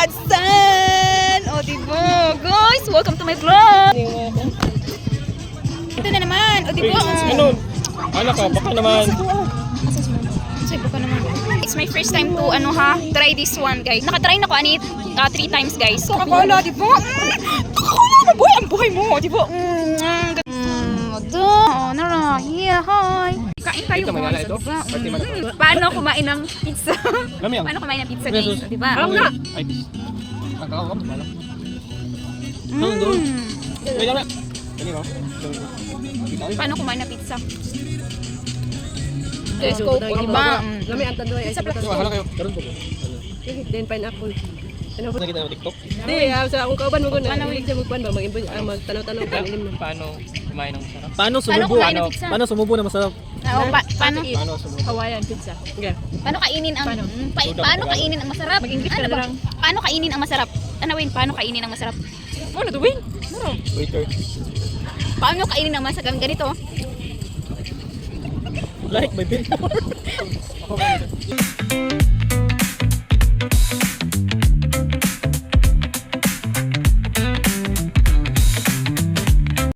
Hudson! O, diba? Guys, welcome to my vlog! Ito na naman. O, diba? Ganun. Anak ka, baka naman. Say, baka naman. It's my first time to, try this one, guys. Nakatry na ko, Anit, 3 times, guys. Coca-Cola, diba? Coca-Cola, mabuhay ang buhay mo, diba? Nara, yeah, hi. Kain tayo, Ito, guys, ito? diba? Pati man ito. Paano kumain ng pizza? Lamyang. Paano kumain ng pizza, guys? Diba? Ay, nakakakam. Doon. Wait, lamyang. Ano mo? Paano kumain ng pizza? Tesco, diba? Lami ang tandoy ay sa Ito, hala kayo. Karoon po. then pineapple. Nakita mo TikTok? Di, sa akong kauban mo gud na hindi siya magkuan ba magtanaw-tanaw kan ilim na. Paano kumain ng sarap? Paano Paano sumubo? kumain ng pizza? Paano sumubo na masarap? Paano? Paano sumubo? Hawaiian pizza. Okay. Paano kainin ang paano kainin ang masarap? Mag-English ka Ano na ba? lang. Paano kainin ang masarap? Ano Win, paano kainin ang masarap? Mo na tuwing. Waiter. Paano kainin ang masarap ganito? Like my baby.